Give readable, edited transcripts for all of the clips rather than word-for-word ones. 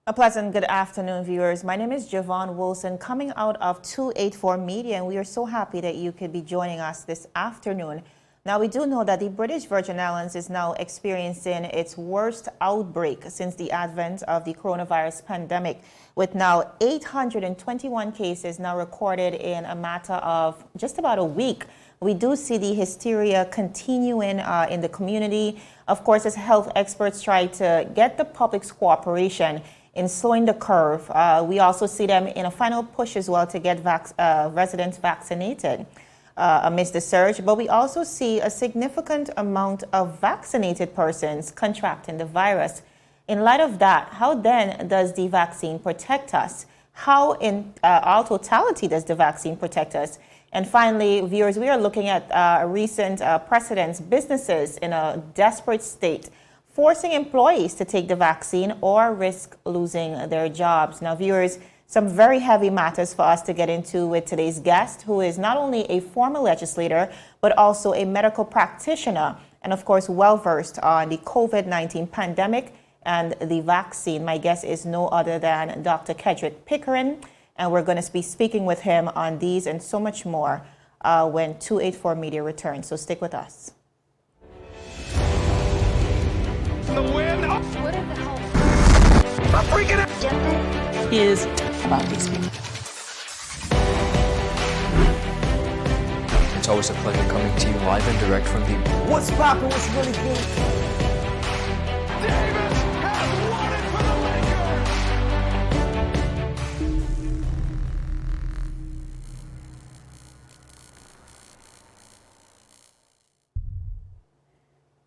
A pleasant good afternoon, viewers. My name is Javon Wilson, coming out of 284 Media, and we are so happy that you could be joining us this afternoon. Now, we do know that the British Virgin Islands is now experiencing its worst outbreak since the advent of the coronavirus pandemic, with now 821 cases now recorded in a matter of just about a week. We do see the hysteria continuing in the community. Of course, as health experts try to get the public's cooperation in slowing the curve. We also see them in a final push as well to get residents vaccinated amidst the surge. But we also see a significant amount of vaccinated persons contracting the virus. In light of that, how then does the vaccine protect us? How in all totality does the vaccine protect us? And finally, viewers, we are looking at recent precedents, businesses in a desperate state, forcing employees to take the vaccine or risk losing their jobs. Now, viewers, some very heavy matters for us to get into with today's guest, who is not only a former legislator, but also a medical practitioner, and of course, well-versed on the COVID-19 pandemic and the vaccine. My guest is no other than Dr. Kedrick Pickering, and we're going to be speaking with him on these and so much more when 284 Media returns. So stick with us. The win. What are the health I'm freaking out. agenda is about these people. It's always a pleasure coming to you live and direct from the... What's poppin'? What's really good? Davis has won it for the Lakers.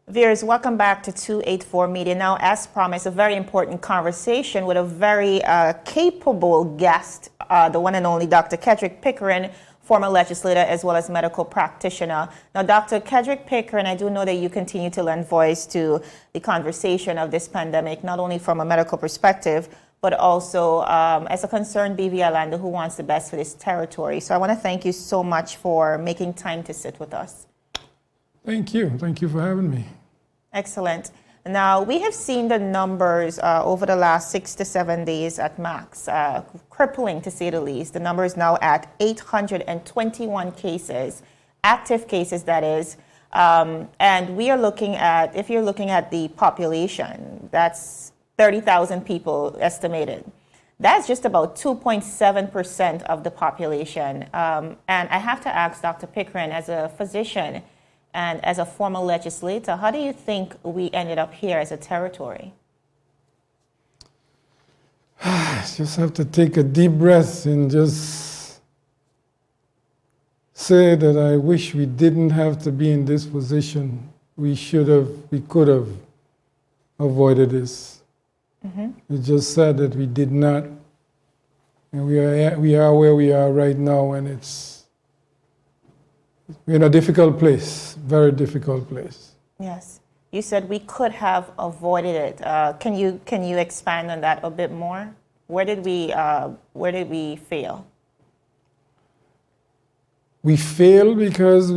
Viewers, welcome back to 284 Media. Now, as promised, a very important conversation with a very capable guest, the one and only Dr. Kedrick Pickering, former legislator as well as medical practitioner. Now, Dr. Kedrick Pickering, I do know that you continue to lend voice to the conversation of this pandemic, not only from a medical perspective, but also as a concerned BV Islander who wants the best for this territory. So I want to thank you so much for making time to sit with us. Thank you. Thank you for having me. Excellent. Now, we have seen the numbers over the last 6 to 7 days at max, crippling to say the least. The number is now at 821 cases, active cases that is. And we are looking at, if you're looking at the population, that's 30,000 people estimated. That's just about 2.7% of the population. And I have to ask Dr. Pickering, as a physician, and as a former legislator, how do you think we ended up here as a territory? Just have to take a deep breath and just say that I wish we didn't have to be in this position. We could have avoided this. Mm-hmm. It's just sad that we did not. And we are where we are right now, and we're in a difficult place, very difficult place. Yes. You said we could have avoided it. Can you expand on that a bit more? Where did we fail? We failed because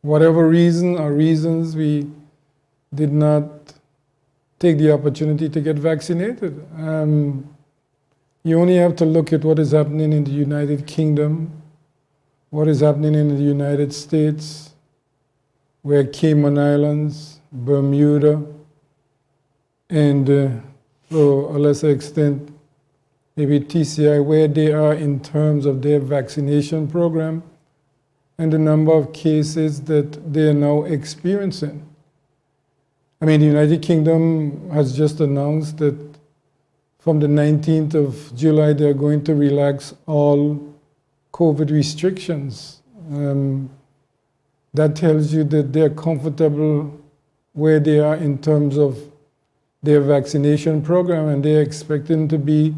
whatever reason or reasons, we did not take the opportunity to get vaccinated. You only have to look at what is happening in the United Kingdom, what is happening in the United States, where Cayman Islands, Bermuda, and to a lesser extent, maybe TCI, where they are in terms of their vaccination program and the number of cases that they are now experiencing. I mean, the United Kingdom has just announced that from the 19th of July, they're going to relax all COVID restrictions. That tells you that they're comfortable where they are in terms of their vaccination program, and they're expecting to be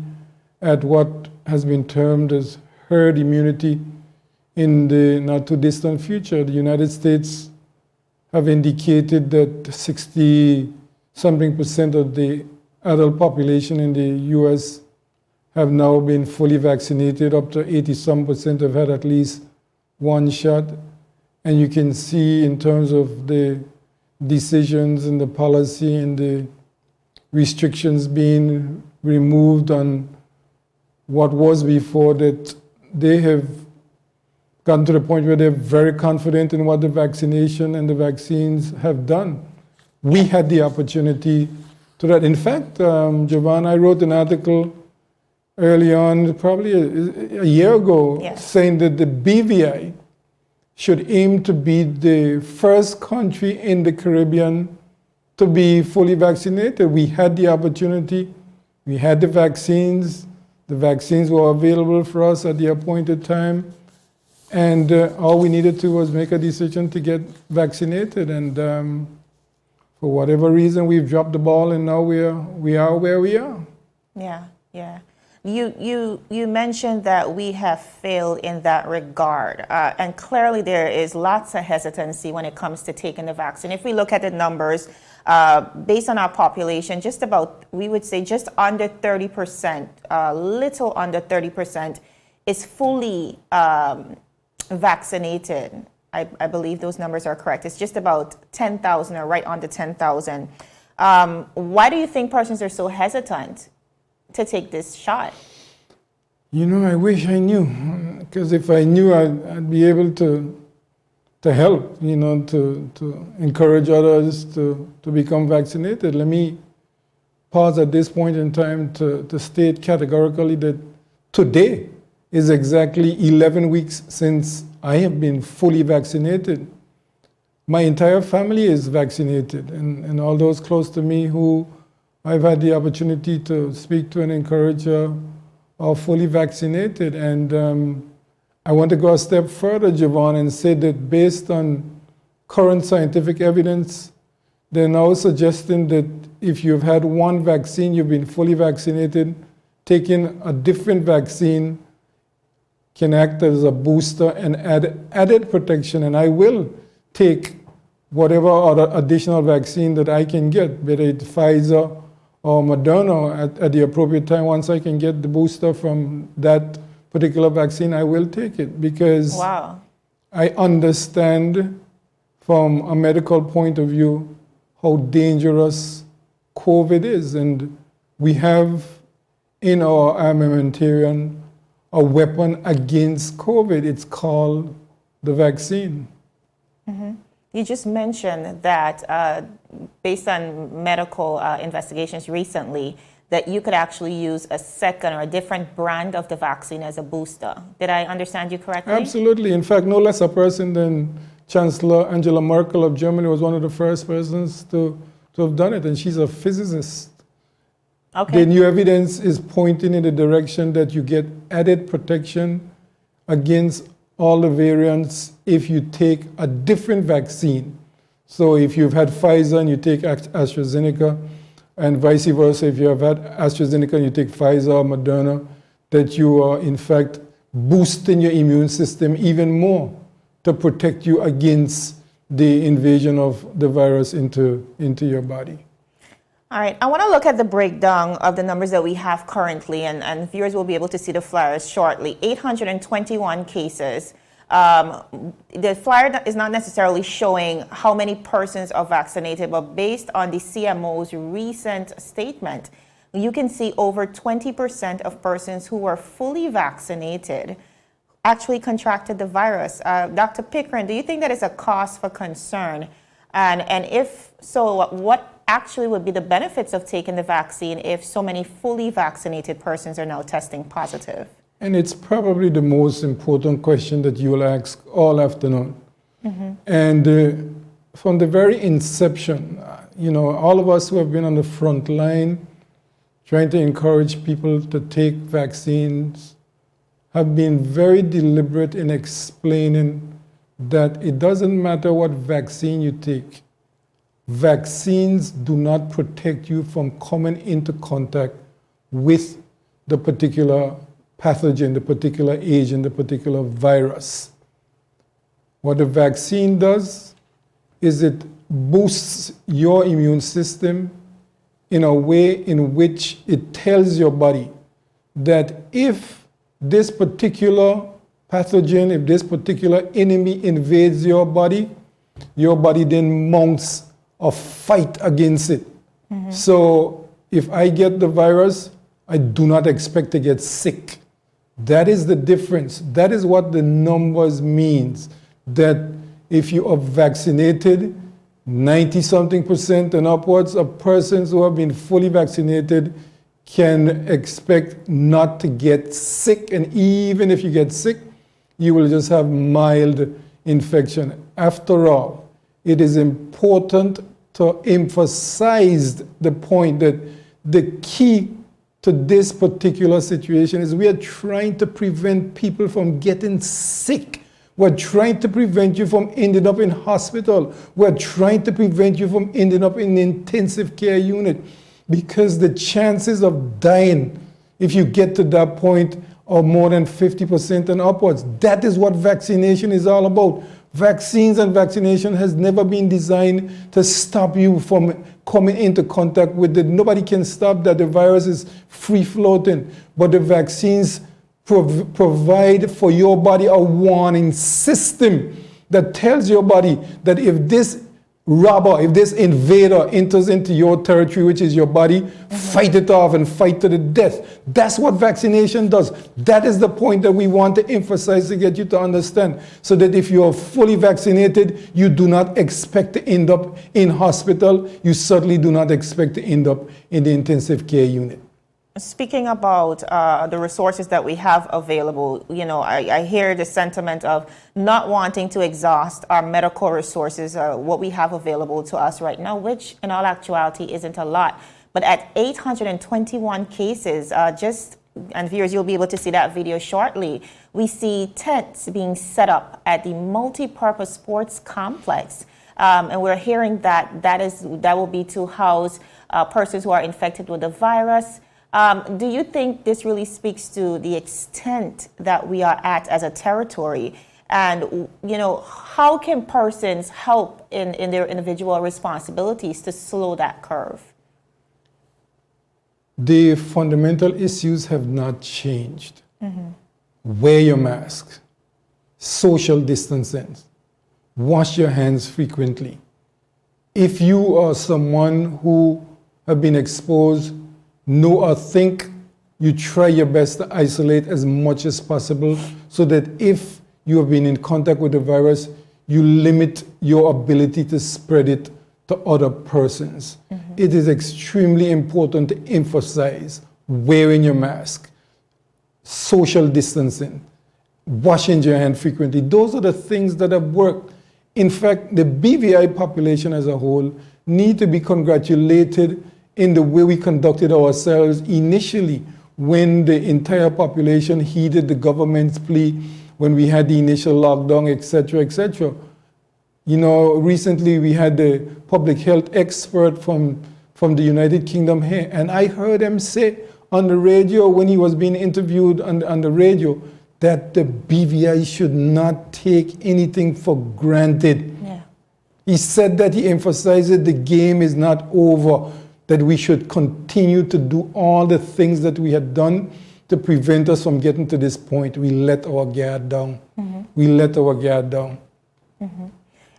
at what has been termed as herd immunity in the not too distant future. The United States have indicated that 60-something% of the adult population in the US have now been fully vaccinated. Up to 80-some% have had at least one shot. And you can see in terms of the decisions and the policy and the restrictions being removed on what was before, that they have gotten to the point where they're very confident in what the vaccination and the vaccines have done. We had the opportunity to that. In fact, Jovan, I wrote an article early on, probably a year ago, Yes. saying that the BVI should aim to be the first country in the Caribbean to be fully vaccinated. We had the opportunity, we had the vaccines were available for us at the appointed time, and all we needed to was make a decision to get vaccinated. And for whatever reason, we've dropped the ball, and now we are where we are. Yeah, yeah. You mentioned that we have failed in that regard, and clearly there is lots of hesitancy when it comes to taking the vaccine. If we look at the numbers, based on our population, just about, we would say just under 30%, little under 30% is fully vaccinated. I believe those numbers are correct. It's just about 10,000 or right under 10,000. Why do you think persons are so hesitant to take this shot? You know, I wish I knew, because if I knew, I'd be able to help, you know, to encourage others to become vaccinated. Let me pause at this point in time to state categorically that today is exactly 11 weeks since I have been fully vaccinated. My entire family is vaccinated, and all those close to me who I've had the opportunity to speak to and encourage are fully vaccinated. And I want to go a step further, Jovan, and say that based on current scientific evidence, they're now suggesting that if you've had one vaccine, you've been fully vaccinated, taking a different vaccine can act as a booster and add added protection. And I will take whatever other additional vaccine that I can get, whether it's Pfizer or Moderna, at the appropriate time. Once I can get the booster from that particular vaccine, I will take it, because Wow. I understand from a medical point of view how dangerous COVID is. And we have in our armamentarium a weapon against COVID. It's called the vaccine. You just mentioned that based on medical investigations recently, that you could actually use a second or a different brand of the vaccine as a booster. Did I understand you correctly? Absolutely. In fact, no less a person than Chancellor Angela Merkel of Germany was one of the first persons to have done it, and she's a physicist. Okay. The new evidence is pointing in the direction that you get added protection against all the variants if you take a different vaccine. So if you've had Pfizer and you take AstraZeneca, and vice versa, if you have had AstraZeneca and you take Pfizer or Moderna, that you are in fact boosting your immune system even more to protect you against the invasion of the virus into your body. All right, I want to look at the breakdown of the numbers that we have currently, and viewers will be able to see the flyers shortly. 821 cases. The flyer is not necessarily showing how many persons are vaccinated, but based on the CMO's recent statement, you can see over 20% of persons who were fully vaccinated actually contracted the virus. Dr. Pickering, do you think that is a cause for concern? And if so, what actually would be the benefits of taking the vaccine if so many fully vaccinated persons are now testing positive? And it's probably the most important question that you will ask all afternoon. And from the very inception, all of us who have been on the front line trying to encourage people to take vaccines have been very deliberate in explaining that it doesn't matter what vaccine you take. Vaccines do not protect you from coming into contact with the particular pathogen, the particular agent, the particular virus. What the vaccine does is it boosts your immune system in a way in which it tells your body that if this particular pathogen, if this particular enemy invades your body then mounts a fight against it. So if I get the virus, I do not expect to get sick. That is the difference. That is what the numbers means. That if you are vaccinated, 90-something% and upwards of persons who have been fully vaccinated can expect not to get sick. And even if you get sick, you will just have mild infection. After all, it is important to emphasize the point that the key to this particular situation is we are trying to prevent people from getting sick. We're trying to prevent you from ending up in hospital. We're trying to prevent you from ending up in an intensive care unit, because the chances of dying, if you get to that point, are more than 50% and upwards. That is what vaccination is all about. Vaccines and vaccination has never been designed to stop you from coming into contact with it. Nobody can stop that. The virus is free floating, but the vaccines provide for your body a warning system that tells your body that if this robber, if this invader enters into your territory, which is your body, fight it off and fight to the death. That's what vaccination does. That is the point that we want to emphasize to get you to understand, so that if you are fully vaccinated, you do not expect to end up in hospital. You certainly do not expect to end up in the intensive care unit. Speaking about the resources that we have available, I hear the sentiment of not wanting to exhaust our medical resources, what we have available to us right now, which in all actuality isn't a lot. But at 821 cases, and viewers, you'll be able to see that video shortly, we see tents being set up at the multi-purpose sports complex. And we're hearing that will be to house persons who are infected with the virus. Do you think this really speaks to the extent that we are at as a territory? And, how can persons help in their individual responsibilities to slow that curve? The fundamental issues have not changed. Wear your mask, social distancing, wash your hands frequently. If you are someone who have been exposed, know or think, you try your best to isolate as much as possible, so that if you have been in contact with the virus, you limit your ability to spread it to other persons. It is extremely important to emphasize wearing your mask, social distancing, washing your hands frequently. Those are the things that have worked. In fact, the BVI population as a whole need to be congratulated in the way we conducted ourselves initially, when the entire population heeded the government's plea, when we had the initial lockdown, etc., etc. Recently we had the public health expert from the United Kingdom here, and I heard him say on the radio, when he was being interviewed on the radio, that the BVI should not take anything for granted. Yeah. He said that, he emphasized that the game is not over, that we should continue to do all the things that we had done to prevent us from getting to this point. We let our guard down. We let our guard down.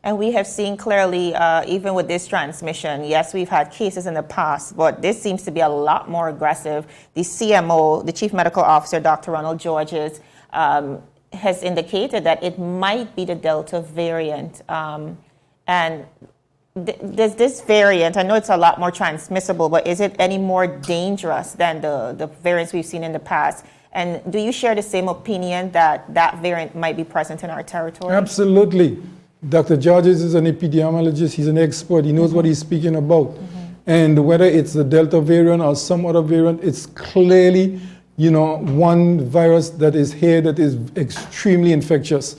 And we have seen clearly, even with this transmission, yes, we've had cases in the past, but this seems to be a lot more aggressive. The CMO, the Chief Medical Officer, Dr. Ronald Georges, has indicated that it might be the Delta variant. And does this variant, I know it's a lot more transmissible, but is it any more dangerous than the variants we've seen in the past? And do you share the same opinion that that variant might be present in our territory? Absolutely. Dr. Georges is an epidemiologist. He's an expert. He knows what he's speaking about. And whether it's the Delta variant or some other variant, it's clearly, one virus that is here that is extremely infectious,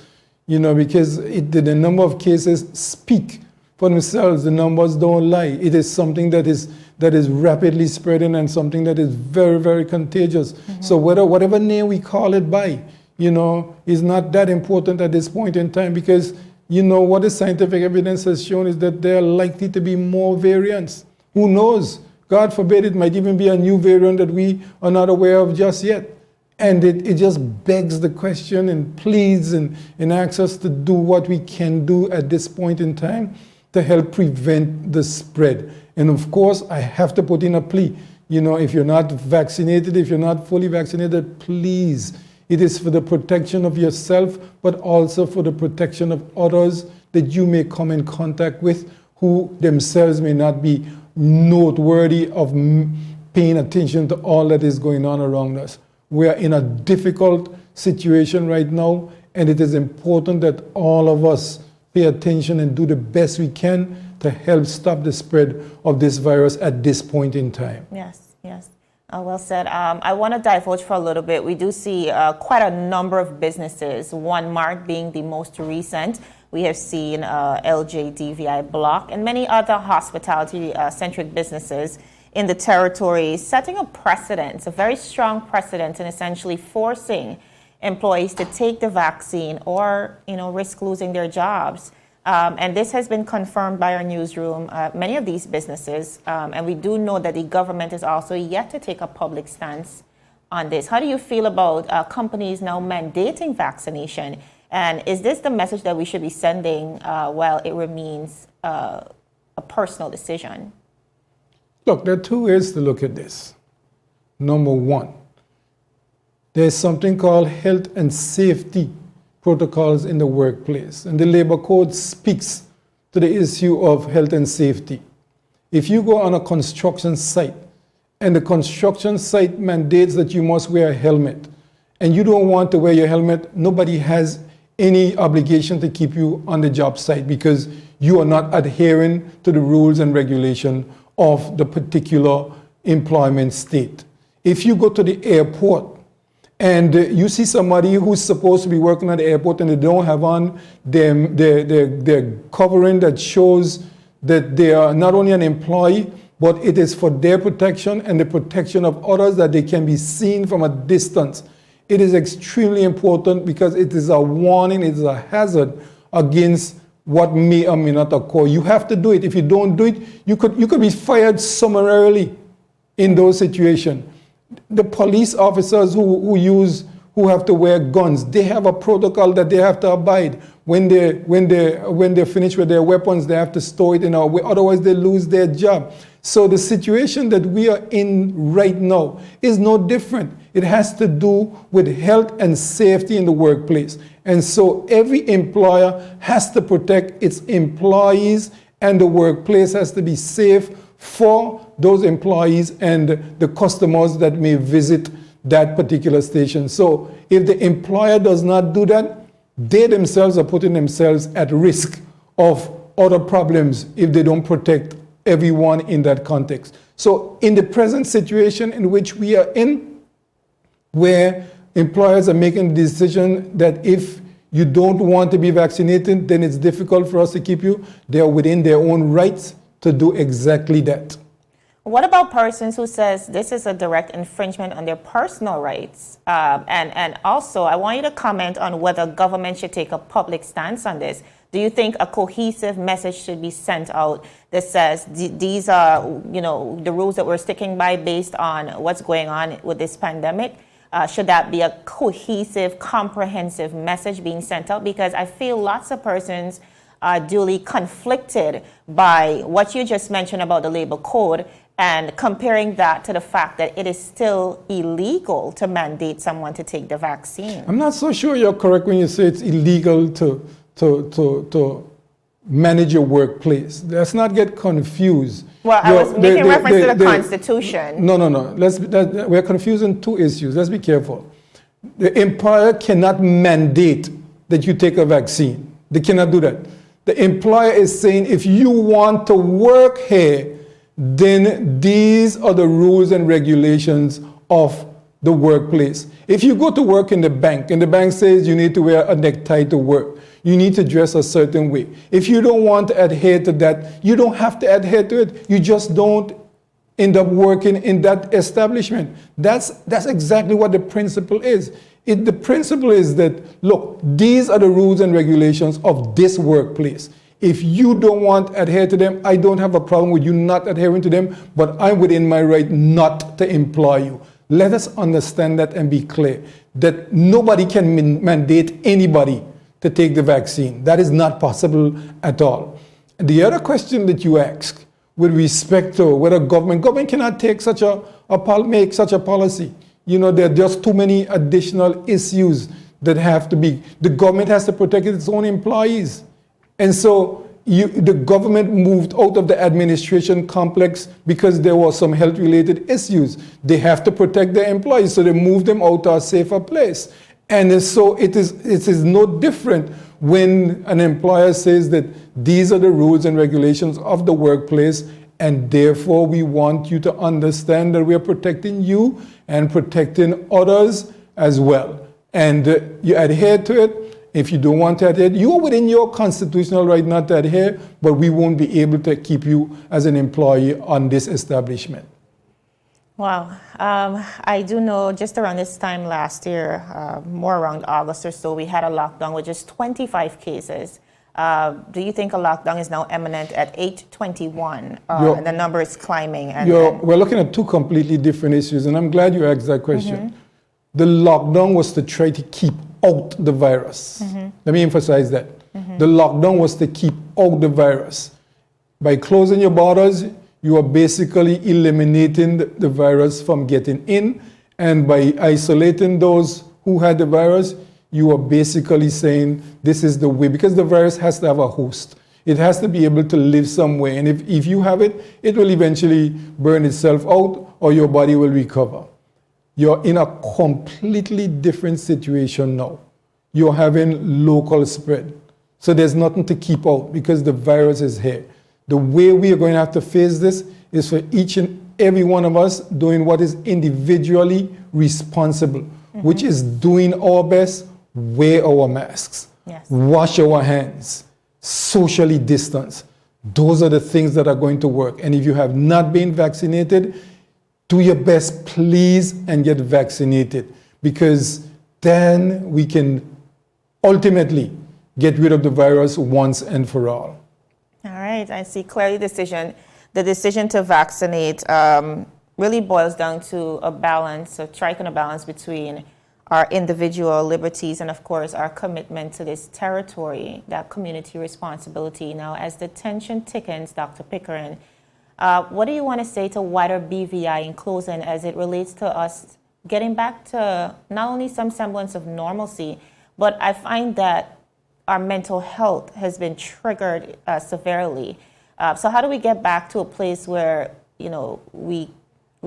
because the number of cases speak for themselves. The numbers don't lie. It is something that is rapidly spreading and something that is very, very contagious. So whatever name we call it by, is not that important at this point in time, because what the scientific evidence has shown is that there are likely to be more variants. Who knows? God forbid, it might even be a new variant that we are not aware of just yet. And it just begs the question and pleads and asks us to do what we can do at this point in time to help prevent the spread. And of course, I have to put in a plea. if you're not vaccinated, if you're not fully vaccinated, please. It is for the protection of yourself, but also for the protection of others that you may come in contact with who themselves may not be noteworthy of paying attention to all that is going on around us. We are in a difficult situation right now, and it is important that all of us pay attention and do the best we can to help stop the spread of this virus at this point in time. Yes, yes. Well said. I want to divulge for a little bit. We do see quite a number of businesses, Walmart being the most recent. We have seen LJDVI Block and many other hospitality-centric businesses in the territory setting a precedent, a very strong precedent, and essentially forcing employees to take the vaccine or, risk losing their jobs. And this has been confirmed by our newsroom, many of these businesses. And we do know that the government is also yet to take a public stance on this. How do you feel about companies now mandating vaccination? And is this the message that we should be sending while it remains a personal decision? Look, there are two ways to look at this. Number one, there's something called health and safety protocols in the workplace, and the labor code speaks to the issue of health and safety. If you go on a construction site and the construction site mandates that you must wear a helmet and you don't want to wear your helmet, nobody has any obligation to keep you on the job site because you are not adhering to the rules and regulation of the particular employment state. If you go to the airport and you see somebody who's supposed to be working at the airport and they don't have on their covering that shows that they are not only an employee, but it is for their protection and the protection of others that they can be seen from a distance. It is extremely important because it is a warning, it is a hazard against what may or may not occur. You have to do it. If you don't do it, you could be fired summarily in those situations. The police officers who have to wear guns, they have a protocol that they have to abide. When they're finished with their weapons, they have to store it in a way, otherwise they lose their job. So the situation that we are in right now is no different. It has to do with health and safety in the workplace. And so every employer has to protect its employees, and the workplace has to be safe for those employees and the customers that may visit that particular station. So if the employer does not do that, they themselves are putting themselves at risk of other problems if they don't protect everyone in that context. So in the present situation in which we are in, where employers are making the decision that if you don't want to be vaccinated, then it's difficult for us to keep you, they are within their own rights to do exactly that. What about persons who says this is a direct infringement on their personal rights? And also, I want you to comment on whether government should take a public stance on this. Do you think a cohesive message should be sent out that says these are, the rules that we're sticking by based on what's going on with this pandemic? Should that be a cohesive, comprehensive message being sent out? Because I feel lots of persons are duly conflicted by what you just mentioned about the labor code and comparing that to the fact that it is still illegal to mandate someone to take the vaccine. I'm not so sure you're correct when you say it's illegal to manage your workplace. Let's not get confused. Well, I was making reference to the Constitution. No. We're confusing two issues. Let's be careful. The employer cannot mandate that you take a vaccine. They cannot do that. The employer is saying, if you want to work here, then these are the rules and regulations of the workplace. If you go to work in the bank, and the bank says you need to wear a necktie to work, you need to dress a certain way. If you don't want to adhere to that, you don't have to adhere to it. You just don't end up working in that establishment. That's exactly what the principle is. The principle is that, look, these are the rules and regulations of this workplace. If you don't want to adhere to them, I don't have a problem with you not adhering to them, but I'm within my right not to employ you. Let us understand that and be clear that nobody can mandate anybody to take the vaccine. That is not possible at all. And the other question that you asked with respect to whether government cannot take make such a policy. You know, there are just too many additional issues that have to be. The government has to protect its own employees. And so the government moved out of the administration complex because there were some health-related issues. They have to protect their employees, so they moved them out to a safer place. And so it is no different when an employer says that these are the rules and regulations of the workplace, and therefore we want you to understand that we are protecting you and protecting others as well. And you adhere to it. If you don't want to adhere, you are within your constitutional right not to adhere, but we won't be able to keep you as an employee on this establishment. Wow. I do know just around this time last year, more around August or so, we had a lockdown with just 25 cases. Do you think a lockdown is now imminent at 821? And the number is climbing. We're looking at two completely different issues, and I'm glad you asked that question. The lockdown was to try to keep out the virus. Let me emphasize that. The lockdown was to keep out the virus. By closing your borders, you are basically eliminating the virus from getting in, and by isolating those who had the virus, you are basically saying this is the way, because the virus has to have a host. It has to be able to live somewhere, and if you have it, it will eventually burn itself out or your body will recover. You're in a completely different situation now. You're having local spread. So there's nothing to keep out because the virus is here. The way we are going to have to face this is for each and every one of us doing what is individually responsible, which is doing our best, wear our masks, wash our hands, socially distance. Those are the things that are going to work. And if you have not been vaccinated, do your best, please, and get vaccinated, because then we can ultimately get rid of the virus once and for all. All right, I see clearly the decision to vaccinate really boils down to a balance, striking a balance between our individual liberties and, of course, our commitment to this territory, that community responsibility. Now, as the tension thickens, Dr. Pickering, what do you want to say to wider BVI in closing as it relates to us getting back to not only some semblance of normalcy, but I find that our mental health has been triggered severely. So how do we get back to a place where, you know, we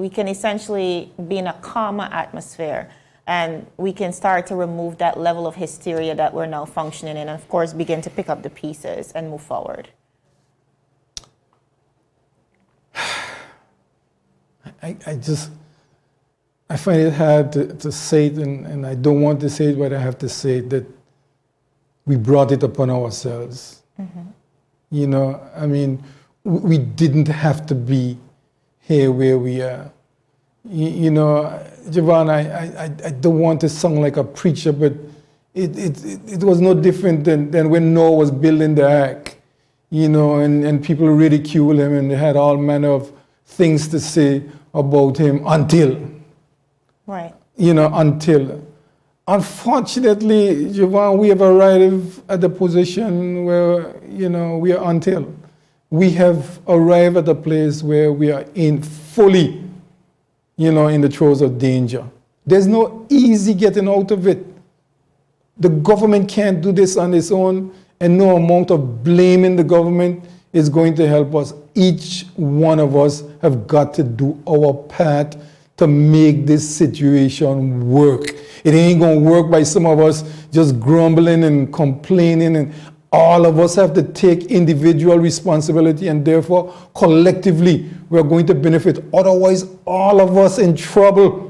can essentially be in a calmer atmosphere and we can start to remove that level of hysteria that we're now functioning in, and of course begin to pick up the pieces and move forward? I find it hard to say it, and I don't want to say it, but I have to say it, that we brought it upon ourselves. You know, I mean, we didn't have to be here where we are. You know, Javon, I don't want to sound like a preacher, but it was no different than when Noah was building the ark, you know, and people ridiculed him and they had all manner of things to say about him until. Right. You know, until. Unfortunately, Javon, we have arrived at the position where, you know, we are until. We have arrived at a place where we are in fully, you know, in the throes of danger. There's no easy getting out of it. The government can't do this on its own, and no amount of blaming the government is going to help us. Each one of us have got to do our part to make this situation work. It ain't gonna work by some of us just grumbling and complaining, and all of us have to take individual responsibility, and therefore collectively we're going to benefit. Otherwise, all of us in trouble.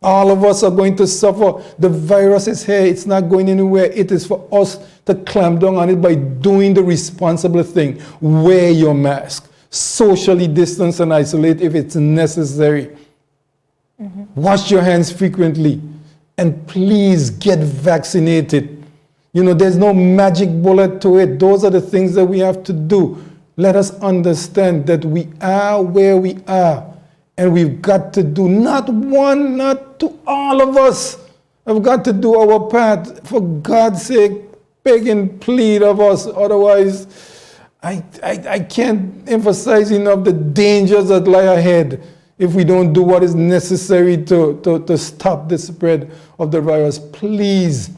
All of us are going to suffer. The virus is here, it's not going anywhere. It is for us to clamp down on it by doing the responsible thing. Wear your mask, socially distance and isolate if it's necessary. Wash your hands frequently, and please get vaccinated. You know, there's no magic bullet to it. Those are the things that we have to do. Let us understand that we are where we are, and we've got to do, not one, not two, all of us have got to do our part. For God's sake, beg and plead of us. Otherwise, I can't emphasize enough the dangers that lie ahead if we don't do what is necessary to stop the spread of the virus. Please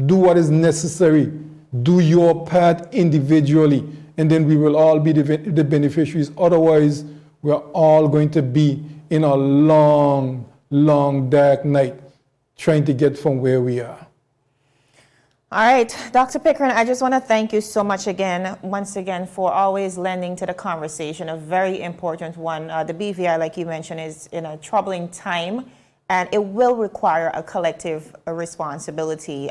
do what is necessary. Do your part individually, and then we will all be the beneficiaries. Otherwise, we're all going to be in a long, long, dark night trying to get from where we are. All right, Dr. Pickering, I just want to thank you so much once again, for always lending to the conversation, a very important one. The BVI, like you mentioned, is in a troubling time, and it will require a collective responsibility,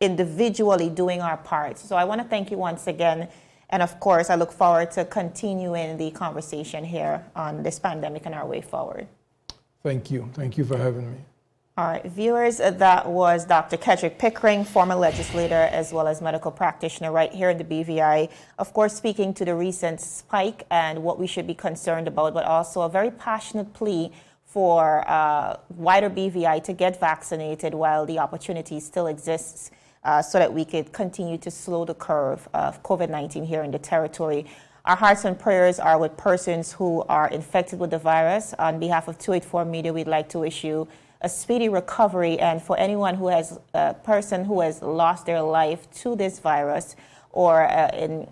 individually doing our part. So I want to thank you once again. And of course, I look forward to continuing the conversation here on this pandemic and our way forward. Thank you. Thank you for having me. All right, viewers, that was Dr. Kedrick Pickering, former legislator as well as medical practitioner right here in the BVI. Of course, speaking to the recent spike and what we should be concerned about, but also a very passionate plea for wider BVI to get vaccinated while the opportunity still exists, so that we could continue to slow the curve of COVID-19 here in the territory. Our hearts and prayers are with persons who are infected with the virus. On behalf of 284 Media, we'd like to wish you a speedy recovery, and for anyone who has a person who has lost their life to this virus or in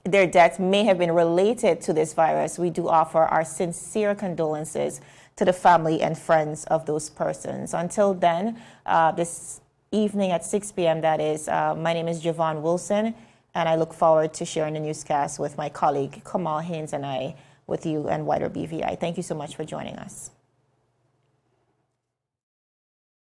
their death may have been related to this virus, we do offer our sincere condolences to the family and friends of those persons. Until then, this evening at 6 p.m., that is, my name is Javon Wilson, and I look forward to sharing the newscast with my colleague Kamal Haynes and I with you and wider BVI. Thank you so much for joining us.